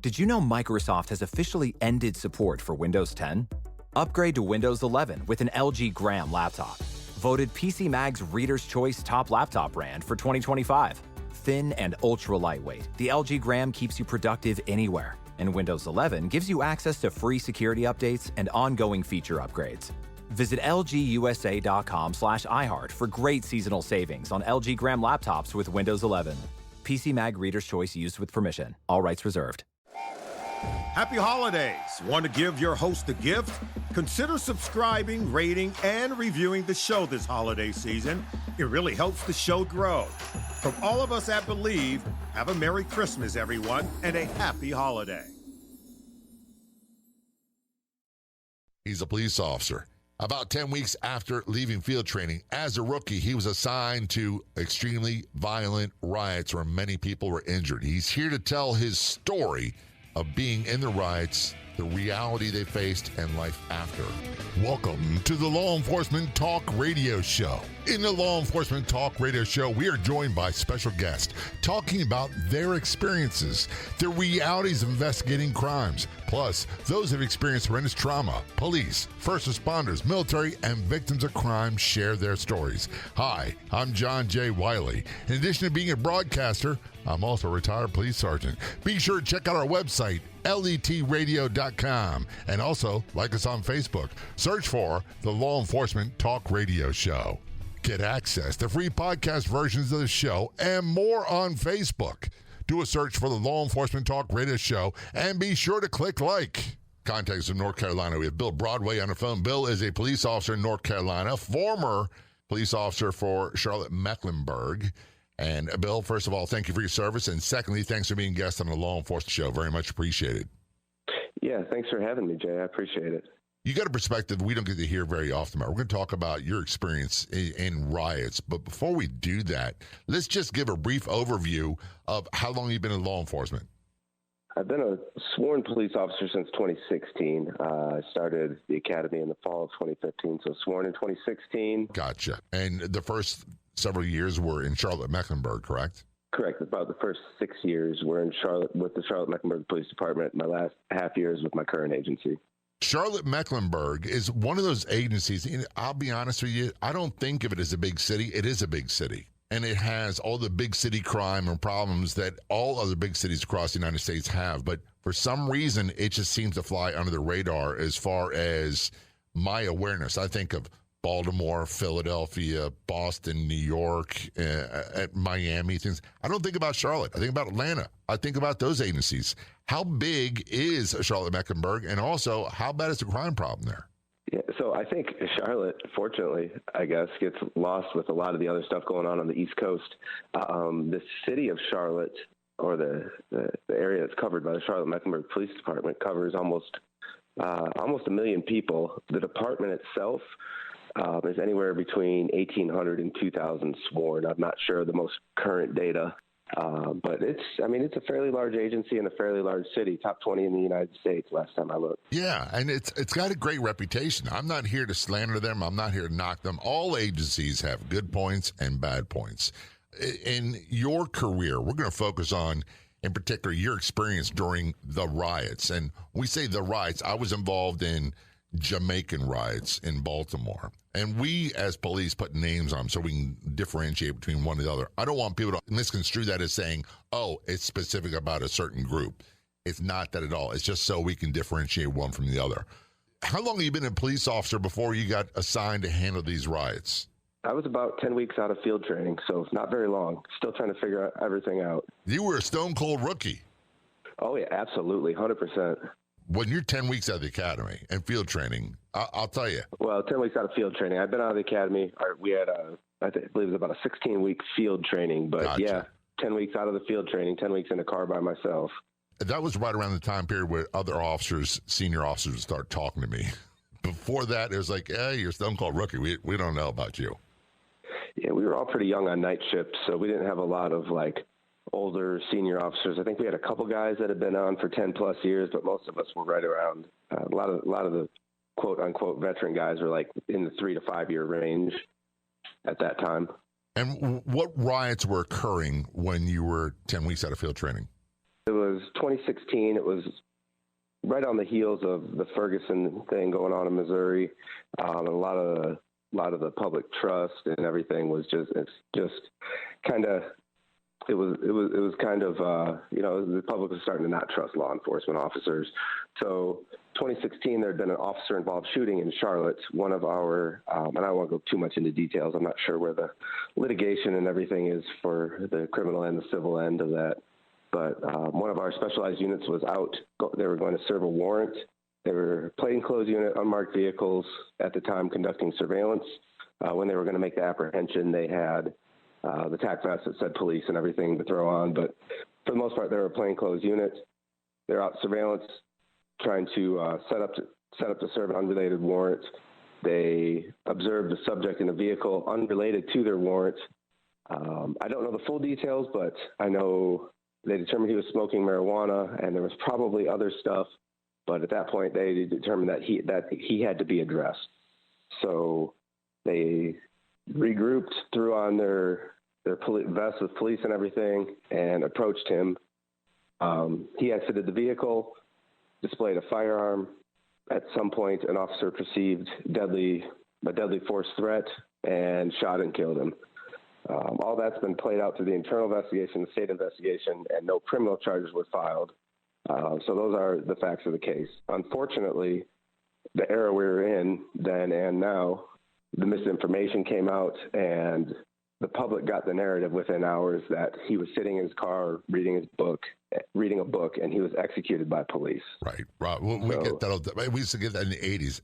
Did you know Microsoft has officially ended support for Windows 10? Upgrade to Windows 11 with an LG Gram laptop. Voted PC Mag's Reader's Choice Top Laptop Brand for 2025. Thin and ultra lightweight, the LG Gram keeps you productive anywhere. And Windows 11 gives you access to free security updates and ongoing feature upgrades. Visit lgusa.com/iHeart for great seasonal savings on LG Gram laptops with Windows 11. PC Mag Reader's Choice used with permission. All rights reserved. Happy holidays. Want to give your host a gift? Consider subscribing, rating, and reviewing the show this holiday season. It really helps the show grow. From all of us at Believe, have a Merry Christmas, everyone, and a happy holiday. He's a police officer. About 10 weeks after leaving field training, as a rookie, he was assigned to extremely violent riots where many people were injured. He's here to tell his story of being in the riots, the reality they faced, and life after. Welcome to the Law Enforcement Talk Radio Show. In the Law Enforcement Talk Radio Show, we are joined by special guests talking about their experiences, the realities of investigating crimes, plus those who have experienced horrendous trauma. Police, first responders, military, and victims of crime share their stories. Hi, I'm John J. Wiley. In addition to being a broadcaster, I'm also a retired police sergeant. Be sure to check out our website, letradio.com, and also like us on Facebook. Search for the Law Enforcement Talk Radio Show. Get access to free podcast versions of the show and more on Facebook. Do a search for the Law Enforcement Talk Radio Show and be sure to click like. Contact us in North Carolina. We have Bill Broadway on the phone. Bill is a police officer in North Carolina, former police officer for Charlotte-Mecklenburg. And Bill, first of all, thank you for your service. And secondly, thanks for being a guest on the Law Enforcement Show. Very much appreciated. Yeah, thanks for having me, Jay. I appreciate it. You got a perspective we don't get to hear very often about. We're going to talk about your experience in riots. But before we do that, let's just give a brief overview of how long you've been in law enforcement. I've been a sworn police officer since 2016. I started the academy in the fall of 2015, so sworn in 2016. Gotcha. And the first several years were in Charlotte-Mecklenburg, correct? Correct. About the first 6 years were in Charlotte with the Charlotte-Mecklenburg Police Department. My last half years with my current agency. Charlotte-Mecklenburg is one of those agencies, and I'll be honest with you, I don't think of it as a big city. It is a big city, and it has all the big city crime and problems that all other big cities across the United States have. But for some reason, it just seems to fly under the radar as far as my awareness. I think of Baltimore, Philadelphia, Boston, New York, Miami, things. I don't think about Charlotte. I think about Atlanta. I think about those agencies. How big is Charlotte-Mecklenburg, and also how bad is the crime problem there? Yeah, so I think Charlotte, fortunately, I guess, gets lost with a lot of the other stuff going on the East Coast. The city of Charlotte, or the area that's covered by the Charlotte-Mecklenburg Police Department, covers almost 1 million people. The department itself is anywhere between 1,800 and 2,000 sworn. I'm not sure of the most current data, but it's a fairly large agency in a fairly large city, top 20 in the United States last time I looked. Yeah, and it's got a great reputation. I'm not here to slander them. I'm not here to knock them. All agencies have good points and bad points. In your career, we're going to focus on, in particular, your experience during the riots. And we say the riots, I was involved in Jamaican riots in Baltimore. And we, as police, put names on them so we can differentiate between one and the other. I don't want people to misconstrue that as saying, oh, it's specific about a certain group. It's not that at all. It's just so we can differentiate one from the other. How long have you been a police officer before you got assigned to handle these riots? I was about 10 weeks out of field training, so not very long. Still trying to figure everything out. You were a stone cold rookie. Oh, yeah, absolutely, 100%. When you're 10 weeks out of the academy and field training, I'll tell you. Well, 10 weeks out of field training. I've been out of the academy. We had, I believe it was about a 16-week field training. But, Gotcha. Yeah, 10 weeks out of the field training, 10 weeks in a car by myself. That was right around the time period where other officers, senior officers, would start talking to me. Before that, it was like, hey, you're a stone cold rookie. We don't know about you. Yeah, we were all pretty young on night shift, so we didn't have a lot of, older senior officers. I think we had a couple guys that had been on for 10 plus years, but most of us were right around. A lot of the quote unquote veteran guys were in the 3 to 5 year range at that time. And what riots were occurring when you were 10 weeks out of field training? It was 2016. It was right on the heels of the Ferguson thing going on in Missouri. And a lot of the public trust and everything was just kind of, it was kind of, the public was starting to not trust law enforcement officers. So 2016, there had been an officer-involved shooting in Charlotte. One of our, and I don't want to go too much into details. I'm not sure where the litigation and everything is for the criminal and the civil end of that. But one of our specialized units was out. They were going to serve a warrant. They were a plainclothes unit, unmarked vehicles at the time conducting surveillance. When they were going to make the apprehension, they had the tack vest that said police and everything to throw on. But for the most part, they were a plainclothes unit. They're out surveillance, trying to set up to serve an unrelated warrant. They observed the subject in a vehicle unrelated to their warrant. I don't know the full details, but I know they determined he was smoking marijuana, and there was probably other stuff. But at that point, they determined that he had to be addressed. So they regrouped, threw on their vests with police and everything, and approached him. He exited the vehicle, displayed a firearm. At some point, an officer perceived a deadly force threat and shot and killed him. All that's been played out through the internal investigation, the state investigation, and no criminal charges were filed. So those are the facts of the case. Unfortunately, the era we were in then and now, the misinformation came out, and the public got the narrative within hours that he was sitting in his car reading a book, and he was executed by police. Right. We get that all the time. We used to get that in the 80s.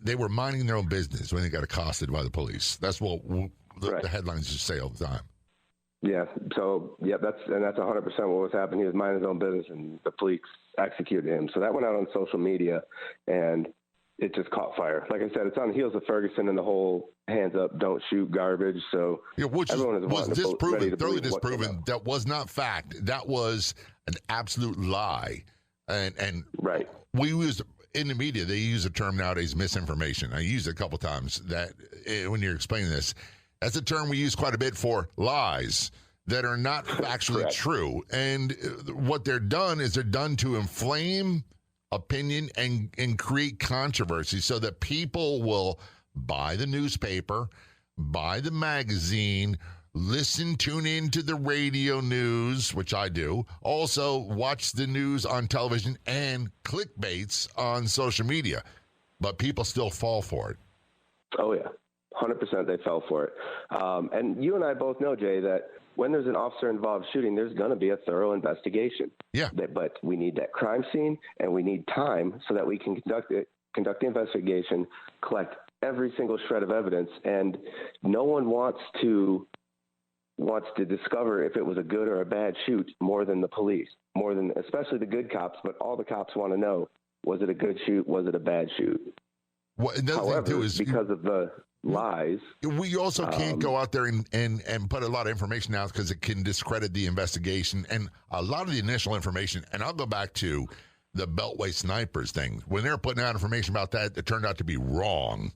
They were minding their own business when they got accosted by the police. That's what the headlines just say all the time. Yeah. So, that's 100% what was happening. He was minding his own business, and the police executed him. So that went out on social media, and it just caught fire. Like I said, it's on the heels of Ferguson and the whole hands up, don't shoot garbage. So which was disproven, thoroughly disproven. That was not fact. That was an absolute lie. And right. We used in the media, they use a term nowadays, misinformation. I used it a couple times that when you're explaining this, that's a term we use quite a bit for lies that are not factually true. And what they're done to inflame opinion and create controversy so that people will buy the newspaper, buy the magazine, tune in to the radio news, which I do, also watch the news on television and clickbaits on social media. But people still fall for it. Oh, yeah. 100% they fell for it. And you and I both know, Jay, that when there's an officer-involved shooting, there's going to be a thorough investigation. Yeah. But we need that crime scene, and we need time so that we can conduct the investigation, collect every single shred of evidence, and no one wants to discover if it was a good or a bad shoot more than the police, especially the good cops, but all the cops want to know, was it a good shoot, was it a bad shoot? Well, another thing too is because of the lies. We also can't go out there and put a lot of information out because it can discredit the investigation and a lot of the initial information. And I'll go back to the Beltway snipers thing. When they're putting out information about that, it turned out to be wrong.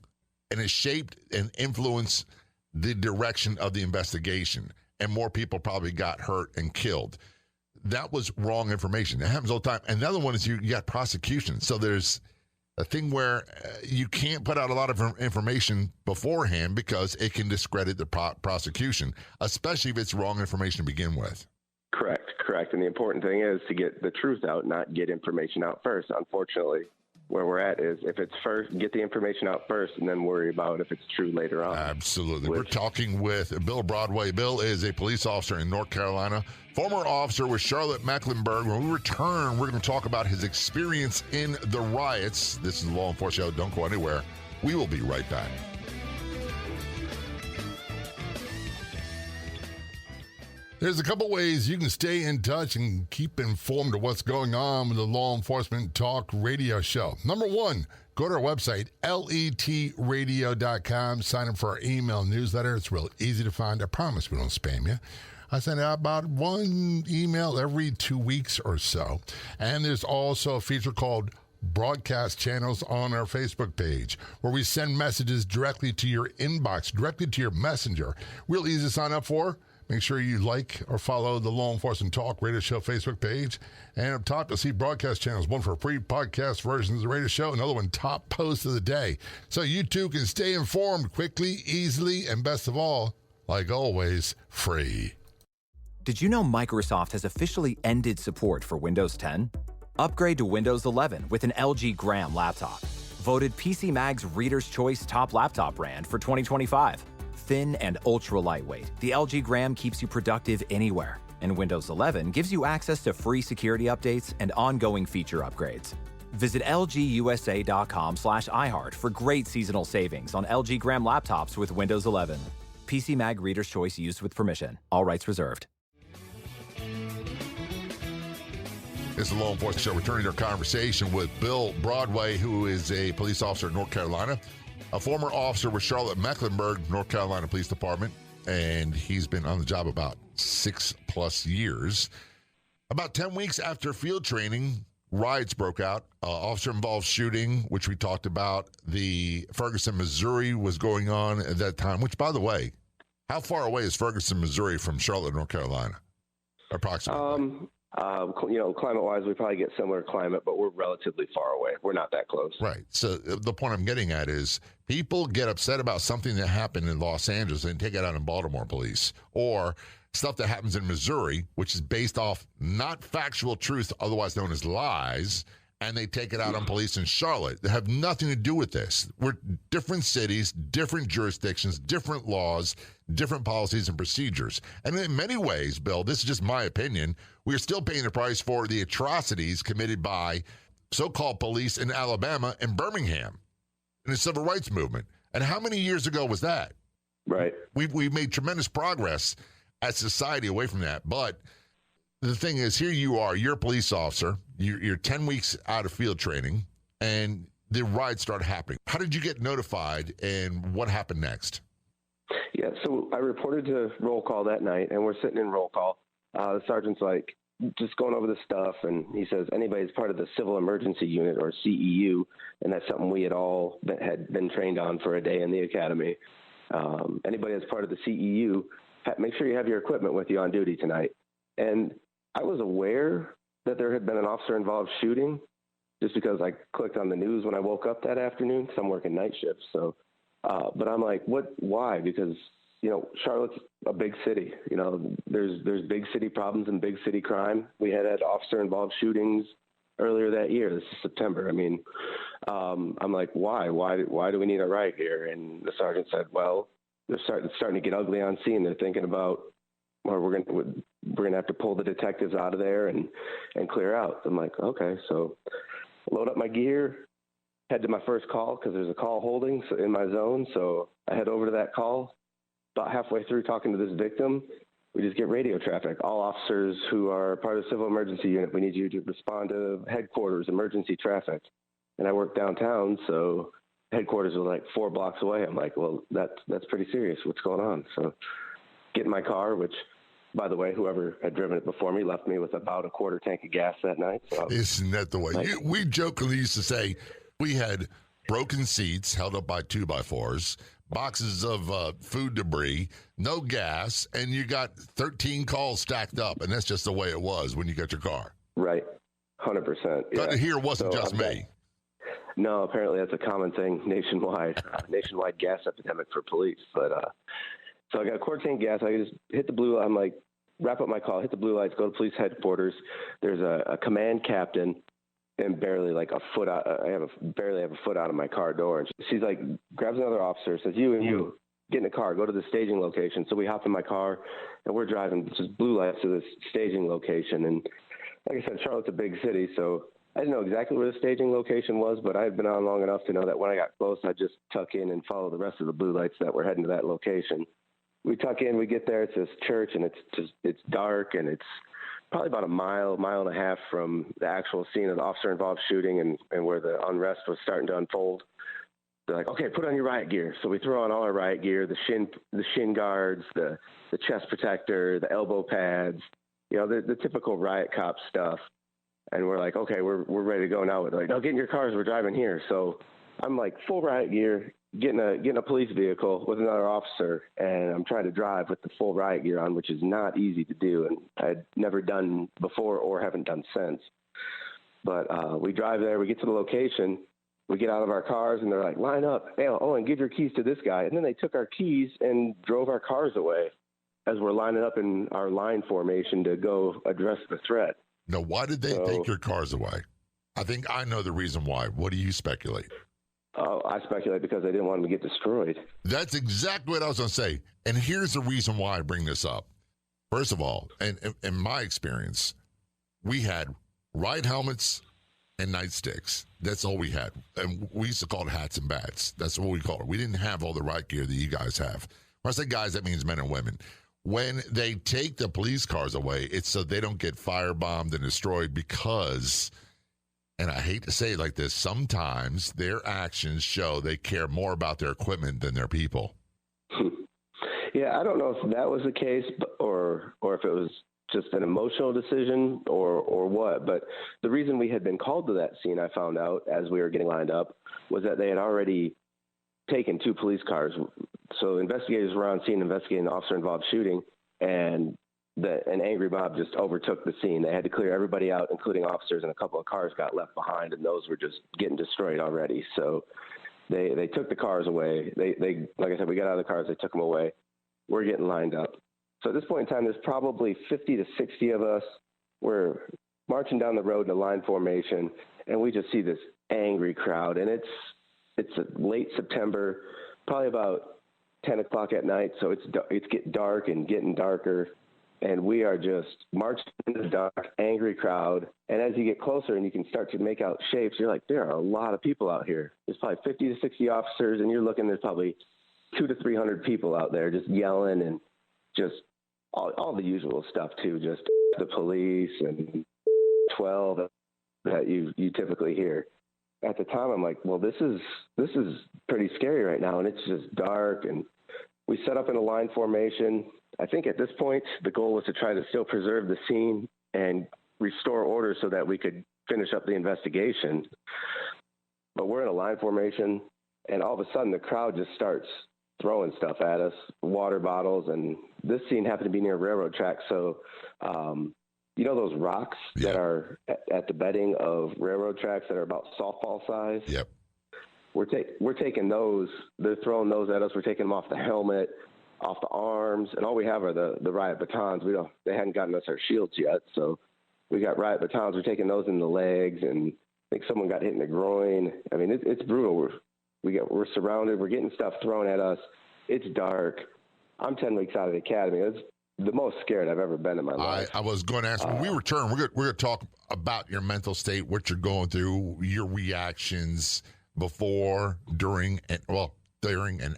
And it shaped and influenced the direction of the investigation. And more people probably got hurt and killed. That was wrong information. It happens all the time. And the other one is you got prosecution. So there's a thing where you can't put out a lot of information beforehand because it can discredit the prosecution, especially if it's wrong information to begin with. Correct. And the important thing is to get the truth out, not get information out first. Unfortunately, where we're at is if it's first, get the information out first and then worry about if it's true later on. Absolutely. We're talking with Bill Broadway. Bill is a police officer in North Carolina, former officer with Charlotte Mecklenburg. When we return, we're going to talk about his experience in the riots. This is the Law Enforcement Show. Don't go anywhere. We will be right back. There's a couple ways you can stay in touch and keep informed of what's going on with the Law Enforcement Talk radio show. Number one, go to our website, letradio.com. Sign up for our email newsletter. It's real easy to find. I promise we don't spam you. I send out about one email every 2 weeks or so. And there's also a feature called Broadcast Channels on our Facebook page where we send messages directly to your inbox, directly to your messenger. Real easy to sign up for. Make sure you like or follow the Law Enforcement Talk Radio Show Facebook page. And up top, you'll see broadcast channels, one for free podcast versions of the radio show, another one top post of the day. So you too can stay informed quickly, easily, and best of all, like always, free. Did you know Microsoft has officially ended support for Windows 10? Upgrade to Windows 11 with an LG Gram laptop. Voted PC Mag's Reader's Choice Top Laptop brand for 2025. Thin and ultra lightweight, the LG Gram keeps you productive anywhere. And Windows 11 gives you access to free security updates and ongoing feature upgrades. Visit lgusa.com/iHeart for great seasonal savings on LG Gram laptops with Windows 11. PC Mag Reader's Choice used with permission. All rights reserved. It's the Law Enforcement Show, returning to our conversation with Bill Broadway, who is a police officer in North Carolina, a former officer with Charlotte-Mecklenburg, North Carolina Police Department, and he's been on the job about 6+ years. About 10 weeks after field training, riots broke out. Officer-involved shooting, which we talked about. The Ferguson, Missouri was going on at that time, which, by the way, how far away is Ferguson, Missouri from Charlotte, North Carolina? Approximately. Climate-wise, we probably get similar climate, but we're relatively far away. We're not that close. Right. So the point I'm getting at is people get upset about something that happened in Los Angeles and take it out on Baltimore police, or stuff that happens in Missouri, which is based off not factual truth, otherwise known as lies, and they take it out on police in Charlotte that have nothing to do with this. We're different cities, different jurisdictions, different laws, different policies and procedures. And in many ways, Bill, this is just my opinion, we are still paying the price for the atrocities committed by so-called police in Alabama and Birmingham in the civil rights movement. And how many years ago was that? Right. We've made tremendous progress as society away from that. But the thing is, here you are, you're a police officer, you're 10 weeks out of field training, and the riots start happening. How did you get notified, and what happened next? Yeah, so I reported to roll call that night, and we're sitting in roll call. The sergeant's like, just going over the stuff, and he says, anybody's part of the Civil Emergency Unit, or CEU, and that's something we had all had been trained on for a day in the academy. Anybody that's part of the CEU, make sure you have your equipment with you on duty tonight. And I was aware that there had been an officer-involved shooting just because I clicked on the news when I woke up that afternoon, because I'm working night shifts. So, but I'm like, why? Because, Charlotte's a big city. There's big city problems and big city crime. We had officer-involved shootings earlier that year. This is September. I mean, I'm like, why? Why do we need a riot here? And the sergeant said, well, they're starting to get ugly on scene. They're thinking about, or we're gonna have to pull the detectives out of there and clear out. I'm like, okay. So I load up my gear, head to my first call because there's a call holding in my zone. So I head over to that call. About halfway through talking to this victim, we just get radio traffic. All officers who are part of the Civil Emergency Unit, we need you to respond to headquarters, emergency traffic. And I work downtown, so headquarters are like 4 blocks away. I'm like, well, that's pretty serious. What's going on? So get in my car, which, by the way, whoever had driven it before me left me with about a quarter tank of gas that night. So isn't that the way? We jokingly used to say we had broken seats held up by 2x4s, boxes of food debris, no gas, and you got 13 calls stacked up, and that's just the way it was when you got your car. Right, 100%. But here it wasn't just me. No, apparently that's a common thing nationwide. Nationwide gas epidemic for police. But so I got a quarter tank gas. I just hit the blue. I'm like, wrap up my call, hit the blue lights, go to police headquarters. There's a command captain, and barely like a foot out. Barely have a foot out of my car door. And she's like, grabs another officer, says, you get in the car, go to the staging location. So we hop in my car, and we're driving just blue lights to this staging location. And like I said, Charlotte's a big city, so I didn't know exactly where the staging location was, but I had been on long enough to know that when I got close, I'd just tuck in and follow the rest of the blue lights that were heading to that location. We tuck in, we get there, it's this church, and it's dark, and it's probably about a mile and a half from the actual scene of the officer-involved shooting and where the unrest was starting to unfold. They're like, okay, put on your riot gear. So we throw on all our riot gear, the shin guards, the chest protector, the elbow pads, the typical riot cop stuff. And we're like, okay, we're ready to go now. They're like, no, get in your cars. We're driving here. So I'm like full riot gear, getting a police vehicle with another officer, and I'm trying to drive with the full riot gear on, which is not easy to do, and I'd never done before or haven't done since. But we drive there, we get to the location, we get out of our cars, and they're like, line up, hey, and give your keys to this guy. And then they took our keys and drove our cars away as we're lining up in our line formation to go address the threat. Now, why did they take your cars away? I think I know the reason why. What do you speculate? I speculate because they didn't want them to get destroyed. That's exactly what I was going to say. And here's the reason why I bring this up. First of all, and in my experience, we had riot helmets and nightsticks. That's all we had. And we used to call it hats and bats. That's what we called it. We didn't have all the riot gear that you guys have. When I say guys, that means men and women. When they take the police cars away, it's so they don't get firebombed and destroyed because, and I hate to say it like this, sometimes their actions show they care more about their equipment than their people. Yeah, I don't know if that was the case or if it was just an emotional decision or what. But the reason we had been called to that scene, I found out as we were getting lined up, was that they had already taken 2 police cars. So investigators were on scene investigating the officer-involved shooting, and an angry mob just overtook the scene. They had to clear everybody out, including officers, and a couple of cars got left behind, and those were just getting destroyed already. So they took the cars away. They like I said, we got out of the cars, they took them away. We're getting lined up. So at this point in time, there's probably 50 to 60 of us. We're marching down the road in a line formation, and we just see this angry crowd, and it's late September, probably about 10 o'clock at night, so it's getting dark and getting darker, and we are just marching in the dark, angry crowd. And as you get closer and you can start to make out shapes, you're like, there are a lot of people out here. There's probably 50 to 60 officers, and you're looking, there's probably 200 to 300 people out there just yelling and just all the usual stuff too, just the police and 12 that you typically hear. At the time, I'm like, well, this is pretty scary right now, and it's just dark. And we set up in a line formation. I think at this point, the goal was to try to still preserve the scene and restore order so that we could finish up the investigation. But we're in a line formation, and all of a sudden, the crowd just starts throwing stuff at us, water bottles, and this scene happened to be near railroad tracks, so you know those rocks that are at the bedding of railroad tracks that are about softball size? Yep. We're taking those. They're throwing those at us. We're taking them off the helmet, off the arms, and all we have are the riot batons. They hadn't gotten us our shields yet, so we got riot batons. We're taking those in the legs, and I think someone got hit in the groin. I mean, it's brutal. We're surrounded. We're getting stuff thrown at us. It's dark. I'm 10 weeks out of the academy. It's the most scared I've ever been in my life. I was going to ask, when we return, we're going to talk about your mental state, what you're going through, your reactions before, during, and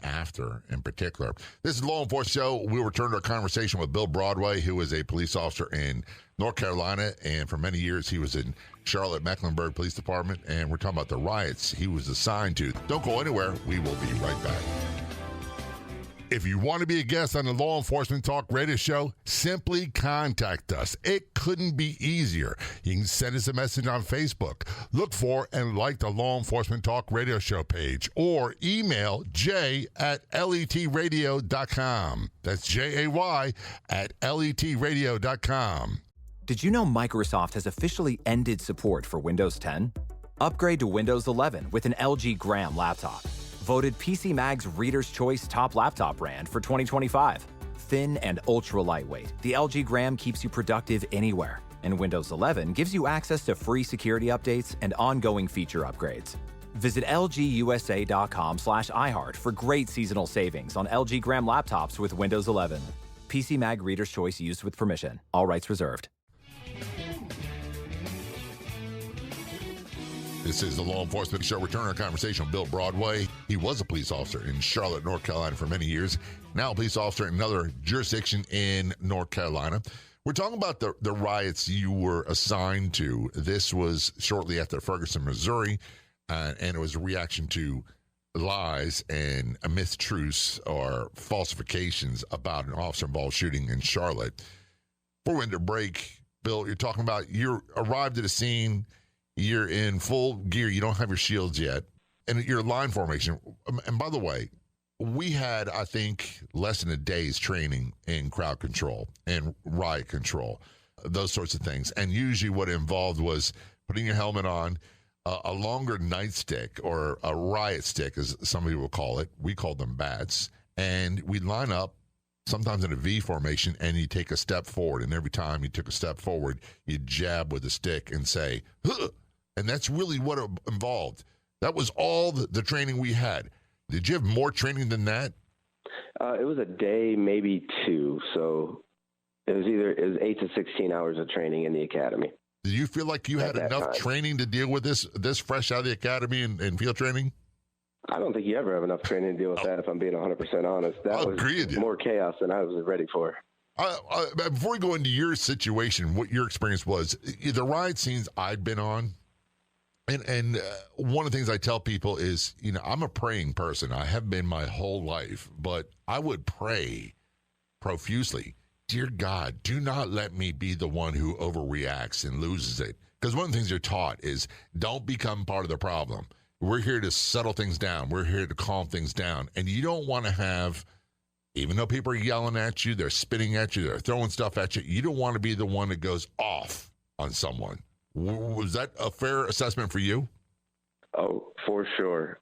after in particular. This is Law Enforcement Show. We'll return to our conversation with Bill Broadway, who is a police officer in North Carolina, and for many years he was in Charlotte Mecklenburg Police Department, and we're talking about the riots he was assigned to. Don't go anywhere. We will be right back. If you want to be a guest on the Law Enforcement Talk radio show, simply contact us. It couldn't be easier. You can send us a message on Facebook. Look for and like the Law Enforcement Talk radio show page, or email jay@letradio.com. That's JAY@letradio.com. Did you know Microsoft has officially ended support for Windows 10? Upgrade to Windows 11 with an LG Gram laptop. Voted PC Mag's Reader's Choice Top Laptop Brand for 2025. Thin and ultra lightweight, the LG Gram keeps you productive anywhere. And Windows 11 gives you access to free security updates and ongoing feature upgrades. Visit lgusa.com/iHeart for great seasonal savings on LG Gram laptops with Windows 11. PC Mag Reader's Choice used with permission. All rights reserved. This is the Law Enforcement Show. Return our conversation with Bill Broadway. He was a police officer in Charlotte, North Carolina for many years. Now a police officer in another jurisdiction in North Carolina. We're talking about the riots you were assigned to. This was shortly after Ferguson, Missouri, and it was a reaction to lies and mistruths or falsifications about an officer-involved shooting in Charlotte. Before we went to break, Bill, you're talking about you arrived at a scene. You're in full gear. You don't have your shields yet. and your line formation. And by the way, we had, I think, less than a day's training in crowd control and riot control, those sorts of things. And usually what it involved was putting your helmet on, a longer nightstick or a riot stick, as some people call it. We call them bats. And we'd line up, sometimes in a V formation, and you take a step forward. And every time you took a step forward, you jab with a stick and say, huh! And that's really what it involved. That was all the training we had. Did you have more training than that? It was a day, maybe two. So it was 8 to 16 hours of training in the academy. Did you feel like you had enough time. training to deal with this fresh out of the academy and field training? I don't think you ever have enough training to deal with that, if I'm being 100% honest. That was more chaos than I was ready for. Before we go into your situation, what your experience was, the riot scenes I've been on, and one of the things I tell people is, I'm a praying person. I have been my whole life, but I would pray profusely. Dear God, do not let me be the one who overreacts and loses it. Because one of the things you're taught is don't become part of the problem. We're here to settle things down. We're here to calm things down. And you don't want to have, even though people are yelling at you, they're spitting at you, they're throwing stuff at you, you don't want to be the one that goes off on someone. Was that a fair assessment for you? Oh, for sure.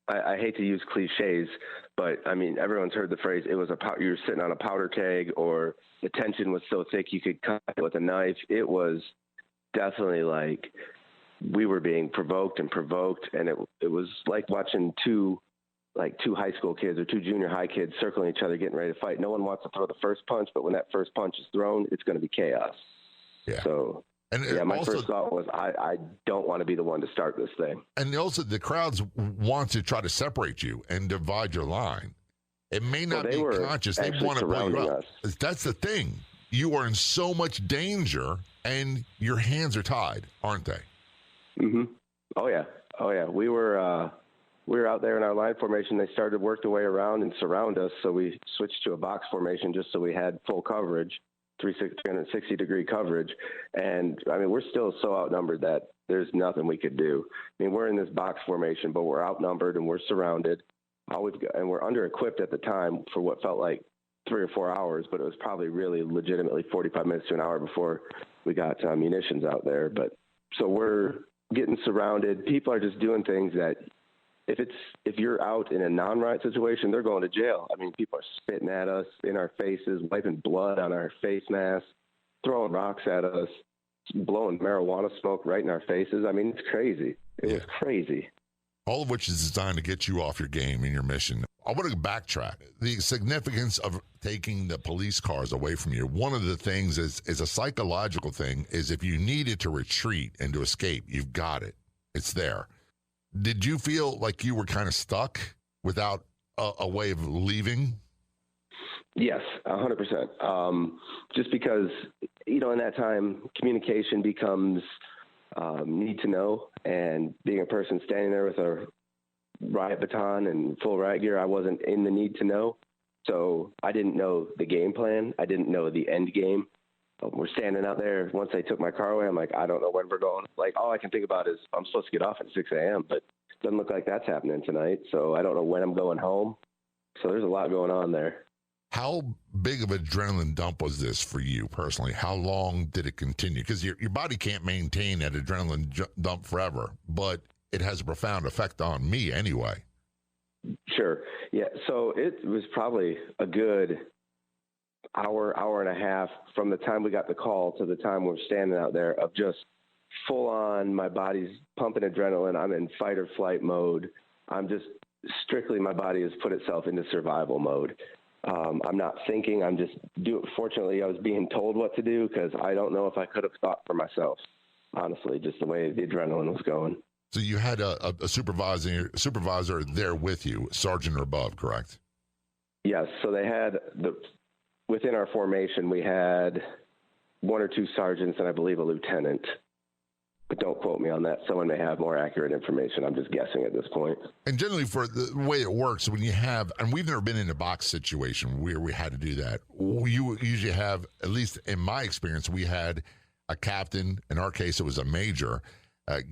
I hate to use cliches, but I mean, everyone's heard the phrase, you were sitting on a powder keg, or the tension was so thick you could cut it with a knife. It was definitely like we were being provoked, and it was like watching two high school kids or two junior high kids circling each other, getting ready to fight. No one wants to throw the first punch, but when that first punch is thrown, it's going to be chaos. Yeah. So, my first thought was, I don't want to be the one to start this thing. And also, the crowds want to try to separate you and divide your line. It may not be conscious. They want to blow you up. That's the thing. You are in so much danger, and your hands are tied, aren't they? Mm-hmm. Oh yeah. We were out there in our line formation. They started to work their way around and surround us, so we switched to a box formation just so we had full coverage. 360-degree coverage, and I mean, we're still so outnumbered that there's nothing we could do. I mean, we're in this box formation, but we're outnumbered and we're surrounded. And we're under-equipped at the time for what felt like 3 or 4 hours, but it was probably really legitimately 45 minutes to an hour before we got munitions out there. But so we're getting surrounded. People are just doing things that if you're out in a non-riot situation, they're going to jail. I mean, people are spitting at us in our faces, wiping blood on our face masks, throwing rocks at us, blowing marijuana smoke right in our faces. I mean, it's crazy. It was crazy. All of which is designed to get you off your game in your mission. I want to backtrack. The significance of taking the police cars away from you. One of the things is a psychological thing, is if you needed to retreat and to escape, you've got it. It's there. Did you feel like you were kind of stuck without a way of leaving? Yes, 100%. Just because, in that time, communication becomes need to know, and being a person standing there with a riot baton and full riot gear, I wasn't in the need to know. So I didn't know the game plan. I didn't know the end game. We're standing out there. Once they took my car away, I'm like, I don't know when we're going. Like, all I can think about is I'm supposed to get off at 6 a.m., but it doesn't look like that's happening tonight. So I don't know when I'm going home. So there's a lot going on there. How big of an adrenaline dump was this for you personally? How long did it continue? Because your body can't maintain that adrenaline dump forever, but it has a profound effect on me anyway. Sure. Yeah. So it was probably a good hour and a half from the time we got the call to the time we're standing out there of just full on, my body's pumping adrenaline. I'm in fight or flight mode. I'm just strictly, my body has put itself into survival mode. I'm not thinking, I'm just fortunately I was being told what to do, because I don't know if I could have thought for myself, honestly, just the way the adrenaline was going. So you had a supervisor there with you, sergeant or above, correct? Yes. So they had within our formation, we had 1 or 2 sergeants and I believe a lieutenant. But don't quote me on that. Someone may have more accurate information. I'm just guessing at this point. And generally, for the way it works, when you have, and we've never been in a box situation where we had to do that. You usually have, at least in my experience, we had a captain. In our case, it was a major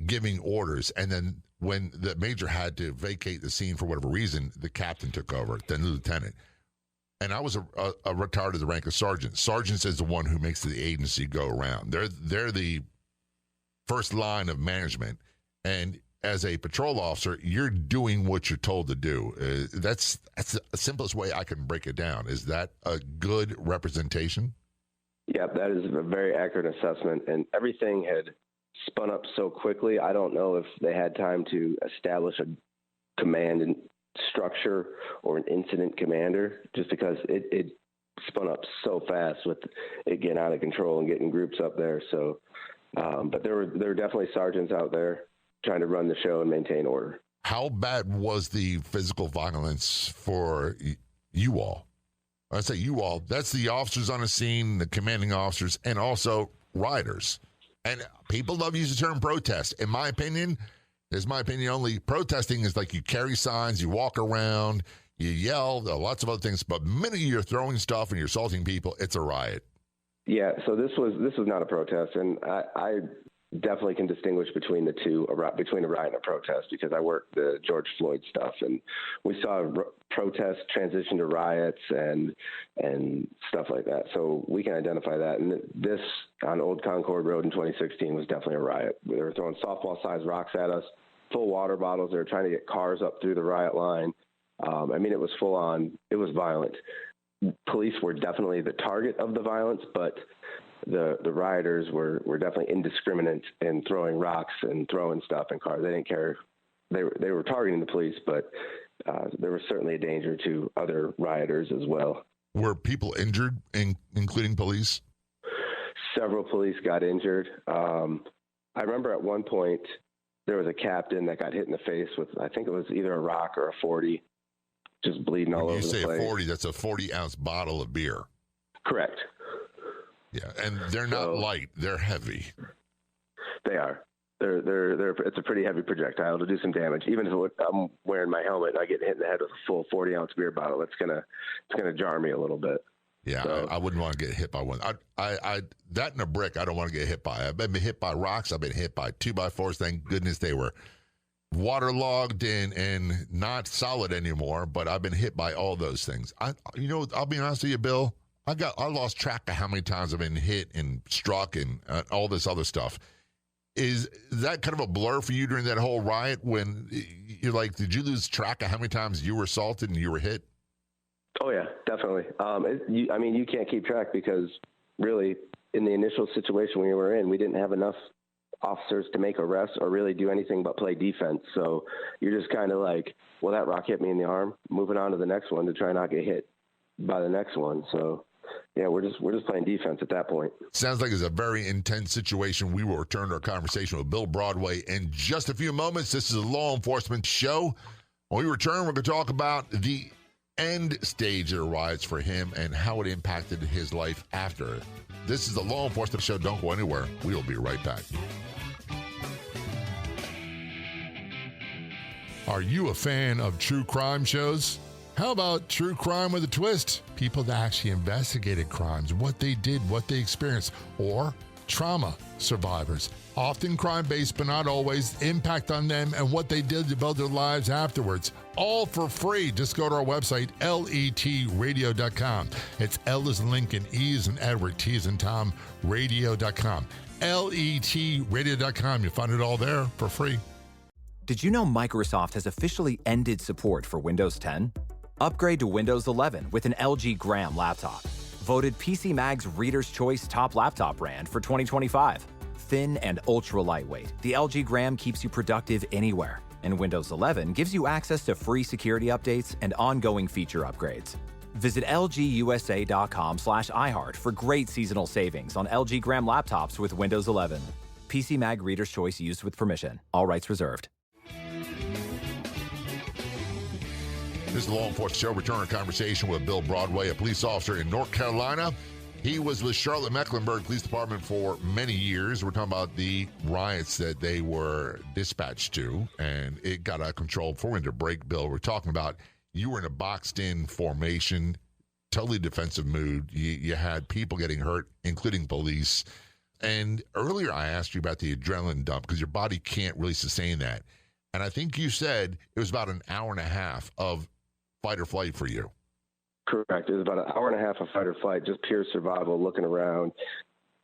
giving orders. And then when the major had to vacate the scene for whatever reason, the captain took over, then the lieutenant. And I was a retired to the rank of sergeant. Sergeants is the one who makes the agency go around. They're the first line of management. And as a patrol officer, you're doing what you're told to do. That's the simplest way I can break it down. Is that a good representation? Yeah, that is a very accurate assessment. And everything had spun up so quickly. I don't know if they had time to establish a command and structure or an incident commander, just because it spun up so fast with it getting out of control and getting groups up there. So, but there were definitely sergeants out there trying to run the show and maintain order. How bad was the physical violence for you all? I say you all, that's the officers on the scene, the commanding officers, and also riders. And people love to use the term protest. In my opinion, is my opinion only, protesting is like you carry signs, you walk around, you yell, lots of other things. But the minute you're throwing stuff and you're assaulting people, it's a riot. Yeah, so this was not a protest, and I definitely can distinguish between the two, between a riot and a protest, because I worked the George Floyd stuff, and we saw protests transition to riots and stuff like that. So we can identify that. And this on Old Concord Road in 2016 was definitely a riot. They were throwing softball-sized rocks at us, full water bottles. They were trying to get cars up through the riot line. I mean, it was full on. It was violent. Police were definitely the target of the violence, but the rioters were definitely indiscriminate in throwing rocks and throwing stuff in cars. They didn't care. They were targeting the police, but there was certainly a danger to other rioters as well. Were people injured, including police? Several police got injured. I remember at one point there was a captain that got hit in the face with, I think it was either a rock or a 40, just bleeding all over the place. When you say a 40, that's a 40-ounce bottle of beer. Correct. Yeah, and they're not light; they're heavy. They are. They're. It's a pretty heavy projectile to do some damage. Even if I'm wearing my helmet and I get hit in the head with a full 40-ounce beer bottle, it's gonna jar me a little bit. Yeah, so, I wouldn't want to get hit by one. I that and a brick, I don't want to get hit by. I've been hit by rocks. I've been hit by 2x4s. Thank goodness they were waterlogged and not solid anymore. But I've been hit by all those things. I'll be honest with you, Bill. I lost track of how many times I've been hit and struck and all this other stuff. Is that kind of a blur for you during that whole riot when you're like, did you lose track of how many times you were assaulted and you were hit? Oh, yeah, definitely. You can't keep track because really in the initial situation we were in, we didn't have enough officers to make arrests or really do anything but play defense. So you're just kind of like, well, that rock hit me in the arm, moving on to the next one to try not get hit by the next one. So yeah, we're just playing defense at that point. Sounds like it's a very intense situation. We will return to our conversation with Bill Broadway in just a few moments. This is a law enforcement show. When we return, we're going to talk about the end stage of the riots for him and how it impacted his life after. This is the law enforcement show. Don't go anywhere. We will be right back. Are you a fan of true crime shows? How about true crime with a twist? People that actually investigated crimes, what they did, what they experienced, or trauma survivors. Often crime-based, but not always. Impact on them and what they did to build their lives afterwards. All for free. Just go to our website, letradio.com. It's L as in Lincoln, E as in Edward, T as in Tom, radio.com. letradio.com. You'll find it all there for free. Did you know Microsoft has officially ended support for Windows 10? Upgrade to Windows 11 with an LG Gram laptop. Voted PC Mag's Reader's Choice Top Laptop Brand for 2025. Thin and ultra lightweight, the LG Gram keeps you productive anywhere. And Windows 11 gives you access to free security updates and ongoing feature upgrades. Visit lgusa.com/iHeart for great seasonal savings on LG Gram laptops with Windows 11. PC Mag Reader's Choice used with permission. All rights reserved. This is the Law Enforcement Show. Return our conversation with Bill Broadway, a police officer in North Carolina. He was with Charlotte-Mecklenburg Police Department for many years. We're talking about the riots that they were dispatched to, and it got out of control. Before we went to break, Bill, we're talking about you were in a boxed-in formation, totally defensive mood. You had people getting hurt, including police. And earlier I asked you about the adrenaline dump because your body can't really sustain that. And I think you said it was about an hour and a half of fight or flight for you. Correct. It was about an hour and a half of fight or flight, just pure survival, looking around.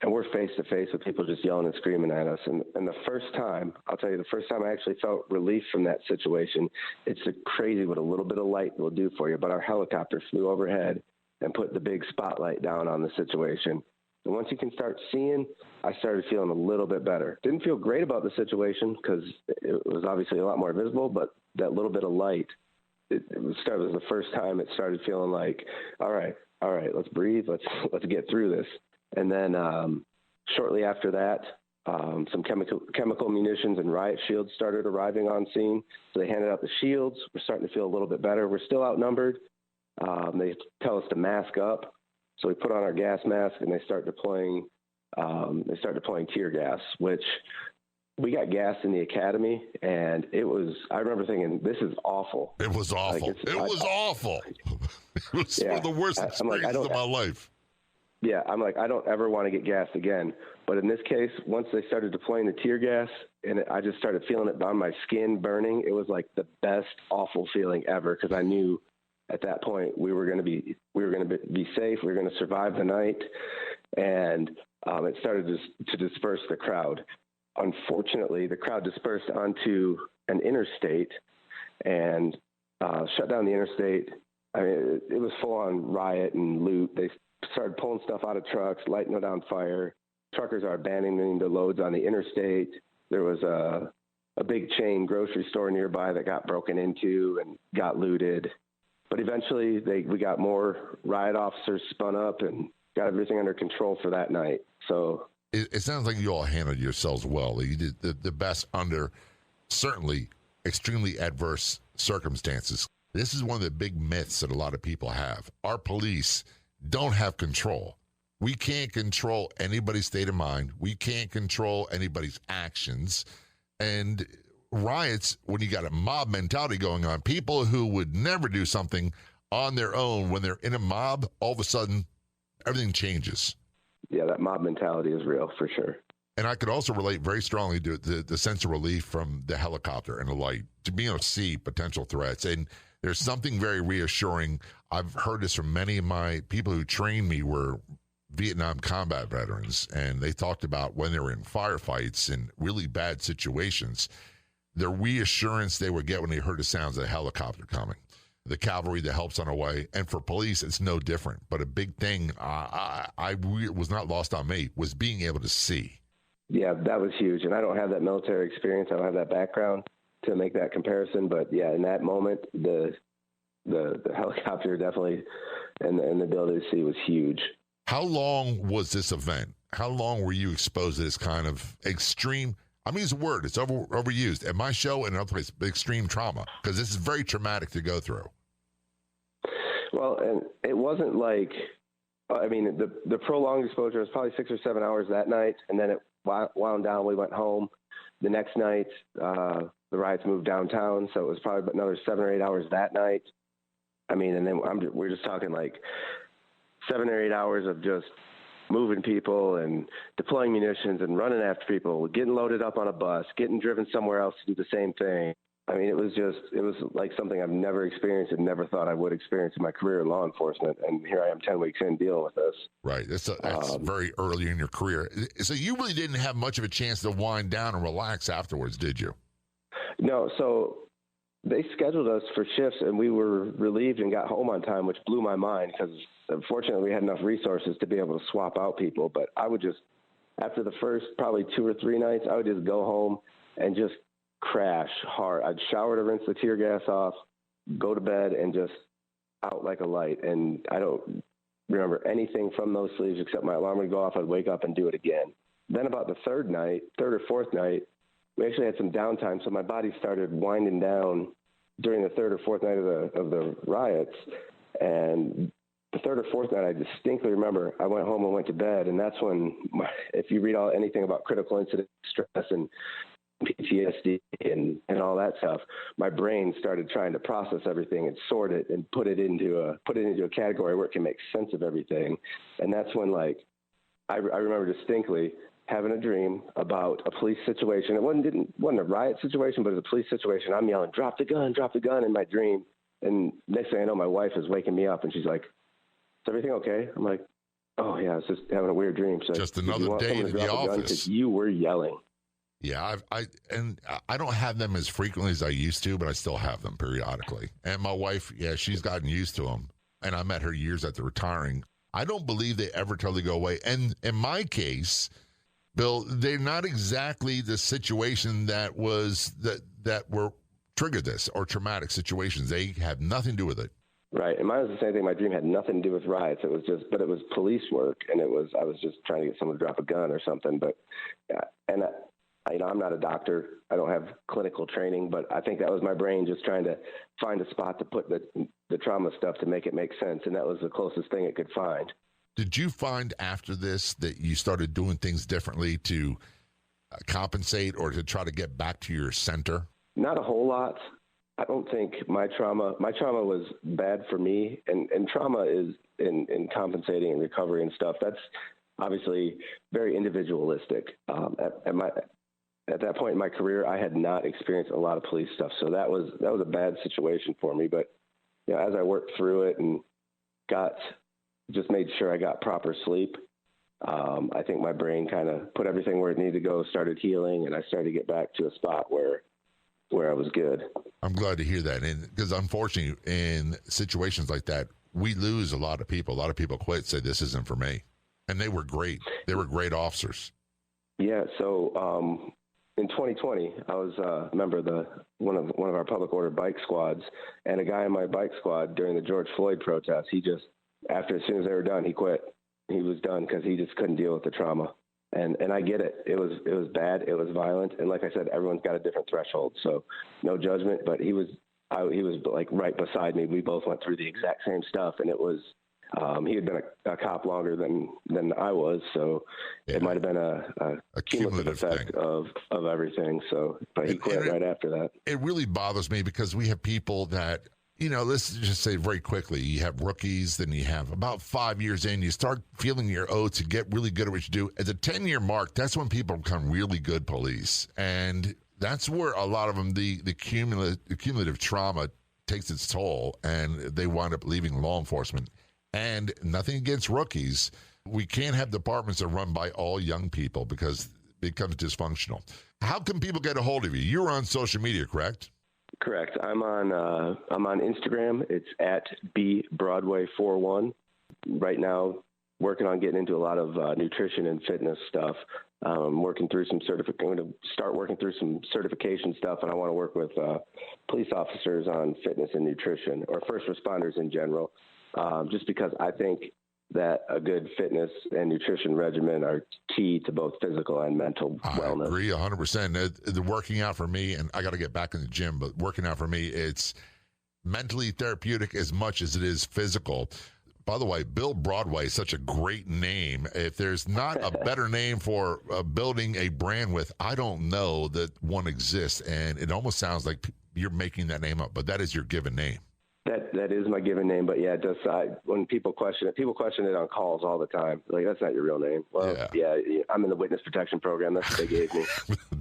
And we're face to face with people just yelling and screaming at us. And the first time, I'll tell you, the first time I actually felt relief from that situation, it's crazy what a little bit of light will do for you. But our helicopter flew overhead and put the big spotlight down on the situation. And once you can start seeing, I started feeling a little bit better. Didn't feel great about the situation because it was obviously a lot more visible, but that little bit of light, it was the first time it started feeling like, all right, let's breathe, let's get through this. And then shortly after that, some chemical munitions and riot shields started arriving on scene. So they handed out the shields. We're starting to feel a little bit better. We're still outnumbered. They tell us to mask up. So we put on our gas mask and they start deploying tear gas, which we got gassed in the academy. And I remember thinking, this is awful. It was awful. It was awful. It was one of the worst experiences of my life. Yeah, I'm like, I don't ever want to get gassed again. But in this case, once they started deploying the tear gas and I just started feeling it on my skin burning, it was like the best awful feeling ever because I knew at that point we were going to be safe. We were going to survive the night. And it started to disperse the crowd. Unfortunately, the crowd dispersed onto an interstate and shut down the interstate. I mean, it was full on riot and loot. They started pulling stuff out of trucks, lighting it on fire. Truckers are abandoning their loads on the interstate. There was a big chain grocery store nearby that got broken into and got looted. But eventually we got more riot officers spun up and got everything under control for that night. So it sounds like you all handled yourselves well. You did the best under certainly extremely adverse circumstances. This is one of the big myths that a lot of people have. Our police don't have control. We can't control anybody's state of mind. We can't control anybody's actions. And riots, when you got a mob mentality going on, people who would never do something on their own, when they're in a mob, all of a sudden, everything changes. Yeah, that mob mentality is real for sure. And I could also relate very strongly to the sense of relief from the helicopter and the light, to being able to see potential threats. And there's something very reassuring. I've heard this from many of my people who trained me were Vietnam combat veterans, and they talked about when they were in firefights and really bad situations, the reassurance they would get when they heard the sounds of the helicopter coming, the cavalry that helps on the way. And for police, it's no different. But a big thing was not lost on me was being able to see. Yeah, that was huge. And I don't have that military experience. I don't have that background to make that comparison. But yeah, in that moment, the helicopter definitely and the ability to see was huge. How long was this event? How long were you exposed to this kind of extreme? I mean, it's a word. It's overused. At my show and other places, extreme trauma, because this is very traumatic to go through. Well, and it wasn't like, I mean, the prolonged exposure was probably 6 or 7 hours that night, and then it wound down. We went home. The next night, the riots moved downtown, so it was probably another 7 or 8 hours that night. I mean, and then we're just talking like 7 or 8 hours of just moving people and deploying munitions and running after people, getting loaded up on a bus, getting driven somewhere else to do the same thing. I mean, it was like something I've never experienced and never thought I would experience in my career in law enforcement. And here I am 10 weeks in dealing with this. Right. That's very early in your career. So you really didn't have much of a chance to wind down and relax afterwards, did you? No. So they scheduled us for shifts and we were relieved and got home on time, which blew my mind because unfortunately we had enough resources to be able to swap out people. But I would just, after the first probably 2 or 3 nights, I would just go home and just crash hard. I'd shower to rinse the tear gas off, go to bed, and just out like a light. And I don't remember anything from those sleeps except my alarm would go off. I'd wake up and do it again. Then about the third or fourth night, we actually had some downtime, so my body started winding down during the third or fourth night of the riots. And the third or fourth night, I distinctly remember I went home and went to bed, and that's when, if you read anything about critical incident stress and PTSD and all that stuff, my brain started trying to process everything and sort it and put it into a category where it can make sense of everything. And that's when, like, I remember distinctly having a dream about a police situation. It wasn't a riot situation, but it was a police situation. I'm yelling, drop the gun in my dream. And next thing I know, my wife is waking me up, and she's like, is everything okay? I'm like, oh, yeah, I was just having a weird dream. So just another day in the office. You were yelling. Yeah, I don't have them as frequently as I used to, but I still have them periodically. And my wife, yeah, she's gotten used to them. And I met her years after retiring. I don't believe they ever totally go away. And in my case, Bill, they're not exactly the situation that were triggered this, or traumatic situations. They have nothing to do with it. Right, and mine was the same thing. My dream had nothing to do with riots. It was police work, and I was just trying to get someone to drop a gun or something. But I'm not a doctor. I don't have clinical training, but I think that was my brain just trying to find a spot to put the trauma stuff to make it make sense, and that was the closest thing it could find. Did you find after this that you started doing things differently to compensate or to try to get back to your center? Not a whole lot. I don't think my trauma was bad for me, and trauma is in compensating and recovery and stuff. That's obviously very individualistic. At that point in my career, I had not experienced a lot of police stuff, so that was a bad situation for me. But as I worked through it and just made sure I got proper sleep, I think my brain kind of put everything where it needed to go, started healing, and I started to get back to a spot where I was good. I'm glad to hear that. And because unfortunately, in situations like that, we lose a lot of people. A lot of people quit, say this isn't for me. And they were great. They were great officers. Yeah. So in 2020, I was a member of one of our public order bike squads, and a guy in my bike squad during the George Floyd protests, he just, as soon as they were done, he quit. He was done because he just couldn't deal with the trauma. And I get it. It was bad. It was violent. And like I said, everyone's got a different threshold. So no judgment, but he was like right beside me. We both went through the exact same stuff. And it was, he had been a cop longer than I was. So it might've been a cumulative effect of everything. So, but he quit right after that. It really bothers me because we have people that, let's just say very quickly, you have rookies, then you have about 5 years in, you start feeling your oats to get really good at what you do. At the 10-year mark, that's when people become really good police. And that's where a lot of them, the cumulative trauma takes its toll, and they wind up leaving law enforcement. And nothing against rookies. We can't have departments that are run by all young people because it becomes dysfunctional. How can people get a hold of you? You're on social media, correct? Correct. I'm on Instagram. It's at @BBroadway41. Right now, working on getting into a lot of nutrition and fitness stuff. Working through I'm going to start working through some certification stuff, and I want to work with police officers on fitness and nutrition, or first responders in general, just because I think that a good fitness and nutrition regimen are key to both physical and mental wellness. I agree 100%. The working out for me, and I got to get back in the gym, but working out for me, it's mentally therapeutic as much as it is physical. By the way, Bill Broadway is such a great name. If there's not a better name for building a brand with, I don't know that one exists. And it almost sounds like you're making that name up, but that is your given name. That is my given name, but yeah, it does. When people question it on calls all the time. Like, that's not your real name. Well, yeah, I'm in the witness protection program. That's what they gave me.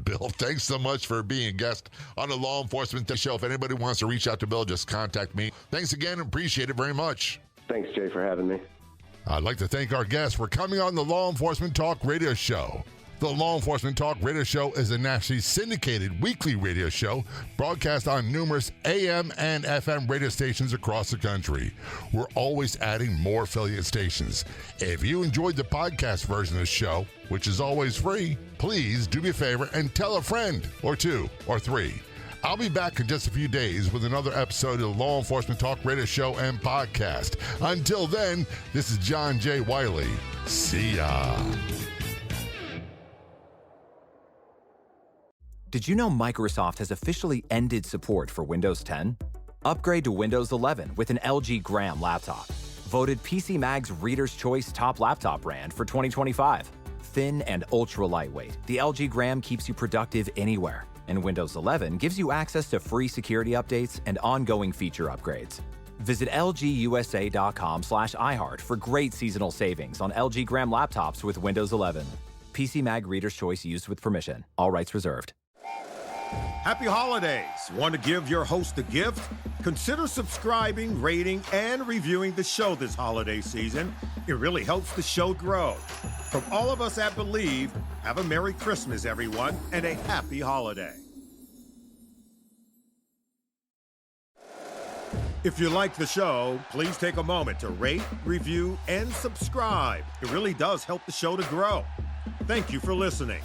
Bill, thanks so much for being a guest on the Law Enforcement Show. If anybody wants to reach out to Bill, just contact me. Thanks again. Appreciate it very much. Thanks, Jay, for having me. I'd like to thank our guests for coming on the Law Enforcement Talk Radio Show. The Law Enforcement Talk Radio Show is a nationally syndicated weekly radio show broadcast on numerous AM and FM radio stations across the country. We're always adding more affiliate stations. If you enjoyed the podcast version of the show, which is always free, please do me a favor and tell a friend or two or three. I'll be back in just a few days with another episode of the Law Enforcement Talk Radio Show and Podcast. Until then, this is John J. Wiley. See ya. Did you know Microsoft has officially ended support for Windows 10? Upgrade to Windows 11 with an LG Gram laptop. Voted PC Mag's Reader's Choice Top Laptop Brand for 2025. Thin and ultra lightweight, the LG Gram keeps you productive anywhere. And Windows 11 gives you access to free security updates and ongoing feature upgrades. Visit lgusa.com/iHeart for great seasonal savings on LG Gram laptops with Windows 11. PC Mag Reader's Choice used with permission. All rights reserved. Happy holidays. Want to give your host a gift? Consider subscribing, rating, and reviewing the show this holiday season. It really helps the show grow. From all of us at Believe, have a Merry Christmas, everyone, and a happy holiday. If you like the show, please take a moment to rate, review, and subscribe. It really does help the show to grow. Thank you for listening.